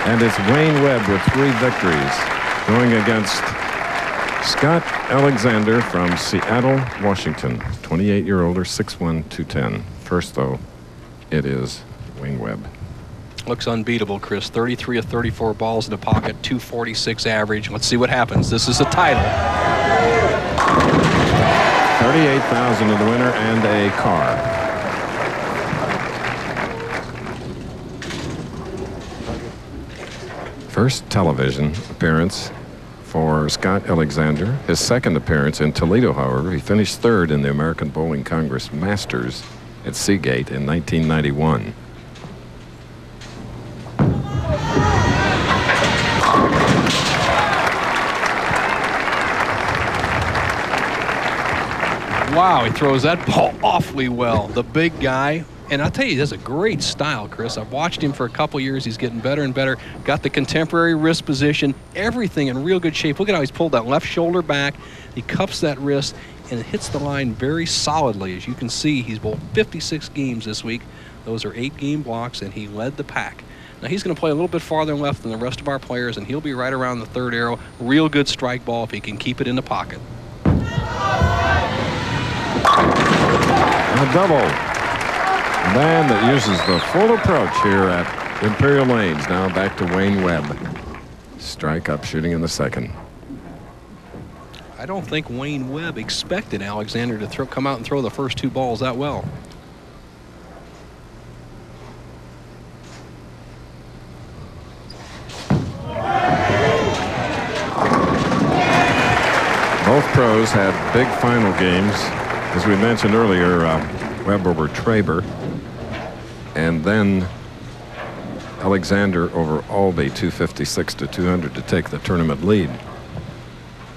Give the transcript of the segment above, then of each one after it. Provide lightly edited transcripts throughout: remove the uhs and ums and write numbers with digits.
And it's Wayne Webb with 3 victories going against Scott Alexander from Seattle, Washington. 28-year-older, 6'1", 210. First, though, it is Wayne Webb. Looks unbeatable, Chris. 33 of 34 balls in the pocket, 246 average. Let's see what happens. This is a title. $38,000 to the winner and a car. First television appearance for Scott Alexander. His second appearance in Toledo, however. He finished 3rd in the American Bowling Congress Masters at Seagate in 1991. Wow, he throws that ball awfully well. The big guy. And I'll tell you, he has a great style, Chris. I've watched him for a couple years. He's getting better and better. Got the contemporary wrist position, everything in real good shape. Look at how he's pulled that left shoulder back. He cups that wrist and it hits the line very solidly. As you can see, he's bowled 56 games this week. Those are 8-game blocks, and he led the pack. Now, he's going to play a little bit farther left than the rest of our players, and he'll be right around the 3rd arrow. Real good strike ball if he can keep it in the pocket. And a double. A man that uses the full approach here at Imperial Lanes. Now back to Wayne Webb. Strike up, shooting in the second. I don't think Wayne Webb expected Alexander to come out and throw the first 2 balls that well. Both pros had big final games. As we mentioned earlier, Webb over Traber. And then Alexander over Albee, 256 to 200 to take the tournament lead.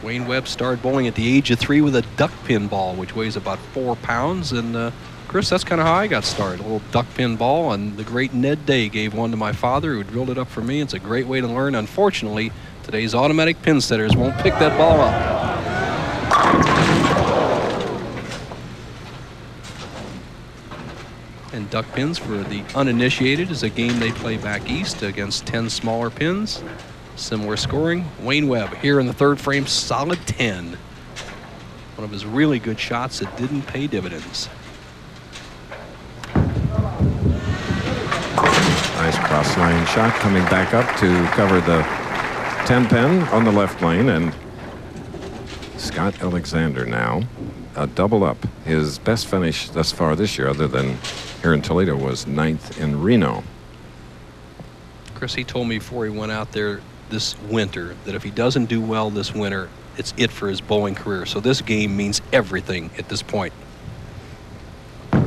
Wayne Webb started bowling at the age of 3 with a duck pin ball, which weighs about 4 pounds. And Chris, that's kind of how I got started. A little duck pin ball, and the great Ned Day gave one to my father, who drilled it up for me. It's a great way to learn. Unfortunately, today's automatic pin setters won't pick that ball up. And duck pins, for the uninitiated, is a game they play back east against 10 smaller pins. Similar scoring. Wayne Webb here in the 3rd frame, solid 10. One of his really good shots that didn't pay dividends. Nice cross-line shot coming back up to cover the 10 pin on the left lane, and Scott Alexander now a double up. His best finish thus far this year, other than here in Toledo, was 9th in Reno. Chris, he told me before he went out there this winter that if he doesn't do well this winter, it's it for his bowling career. So this game means everything at this point. 3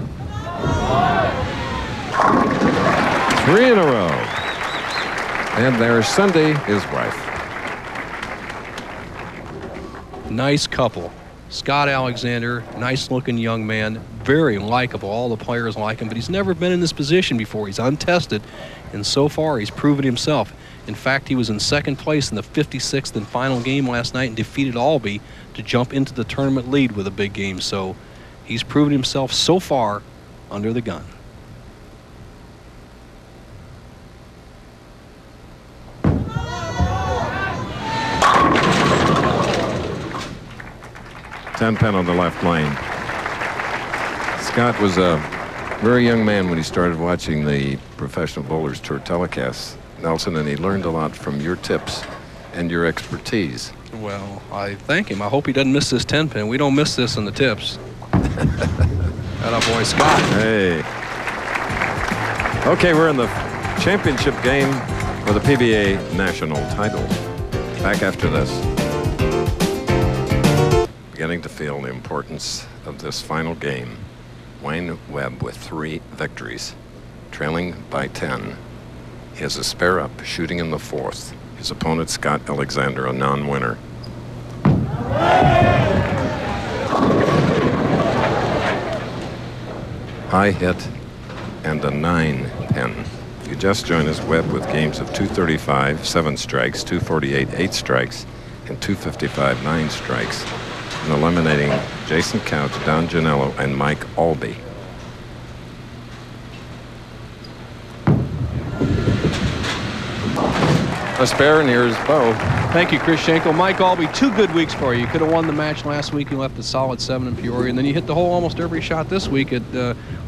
in a row. And there's Cindy, his wife. Nice couple. Scott Alexander, nice looking young man, very likable. All the players like him, but he's never been in this position before. He's untested, and so far he's proven himself. In fact, he was in 2nd place in the 56th and final game last night and defeated Albee to jump into the tournament lead with a big game. So he's proven himself so far under the gun. Ten pin on the left lane. Scott was a very young man when he started watching the Professional Bowlers Tour telecasts, Nelson, and he learned a lot from your tips and your expertise. Well, I thank him. I hope he doesn't miss this 10 pin. We don't miss this in the tips. That boy Scott. Hey. Okay, we're in the championship game for the PBA national title. Back after this. Beginning to feel the importance of this final game. Wayne Webb with 3 victories, trailing by 10. He has a spare up, shooting in the 4th. His opponent, Scott Alexander, a non-winner. High hit and a 9 pin. If you just joined us, Webb with games of 235, 7 strikes, 248, 8 strikes, and 255, 9 strikes. And eliminating Jason Couch, Don Janello, and Mike Albee. a spare, and here's Bo. Thank you, Chris Schenkel. Mike Albee, 2 good weeks for you. You could have won the match last week. You left a solid 7 in Peoria, and then you hit the hole almost every shot this week. It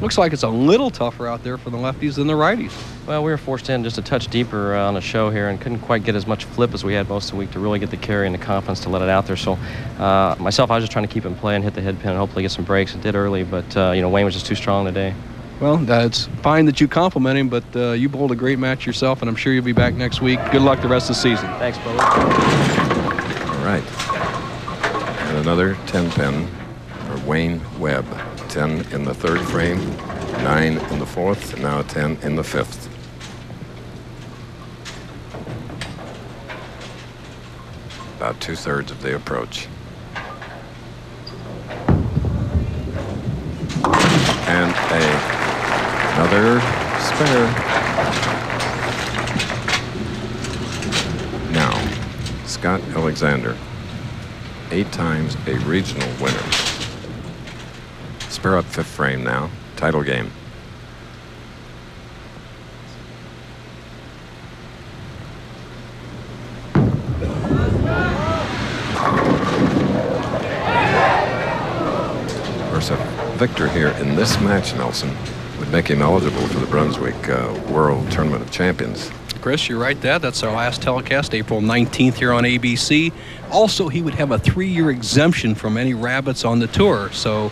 looks like it's a little tougher out there for the lefties than the righties. Well, we were forced in just a touch deeper on the show here and couldn't quite get as much flip as we had most of the week to really get the carry and the confidence to let it out there. So myself, I was just trying to keep it in play and hit the head pin and hopefully get some breaks. It did early, but Wayne was just too strong today. Well, it's fine that you compliment him, but you bowled a great match yourself, and I'm sure you'll be back next week. Good luck the rest of the season. Thanks, Bo. All right. And another 10-pin for Wayne Webb. 10 in the 3rd frame, 9 in the 4th, and now 10 in the 5th. About 2/3 of the approach. And another spare. Now, Scott Alexander, 8 times a regional winner. Spare up 5th frame now. Title game. Of course, a victor here in this match, Nelson, would make him eligible for the Brunswick World Tournament of Champions. Chris, you're right. That's our last telecast, April 19th here on ABC. Also, he would have a 3-year exemption from any rabbits on the tour, so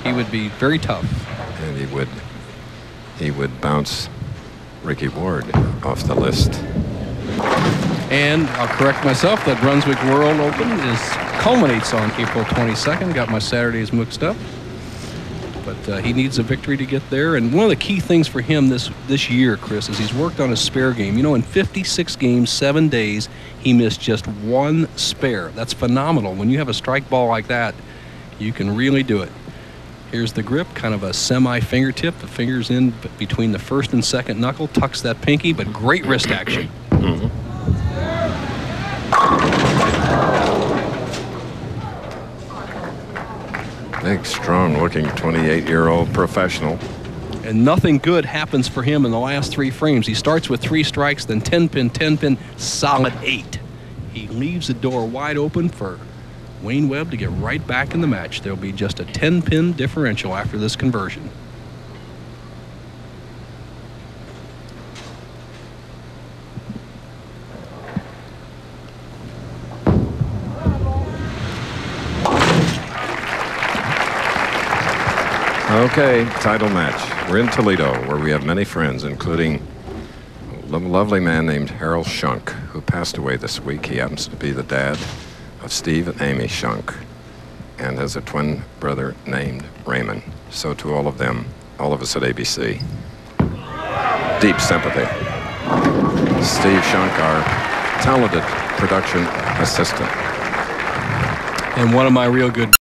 he would be very tough. And he would bounce Ricky Ward off the list. And I'll correct myself, that Brunswick World Open culminates on April 22nd. Got my Saturdays mixed up. But he needs a victory to get there. And one of the key things for him this year, Chris, is he's worked on his spare game. You know, in 56 games, 7 days, he missed just 1 spare. That's phenomenal. When you have a strike ball like that, you can really do it. Here's the grip, kind of a semi-fingertip. The finger's in between the 1st and 2nd knuckle, tucks that pinky, but great wrist action. Mm-hmm. Big, strong-looking 28-year-old professional. And nothing good happens for him in the last 3 frames. He starts with 3 strikes, then 10-pin, 10-pin, solid 8. He leaves the door wide open for Wayne Webb to get right back in the match. There'll be just a 10-pin differential after this conversion. Okay, title match. We're in Toledo, where we have many friends, including a lovely man named Harold Shunk, who passed away this week. He happens to be the dad of Steve and Amy Shunk, and has a twin brother named Raymond. So to all of them, all of us at ABC, deep sympathy. Steve Shunk, our talented production assistant. And one of my real good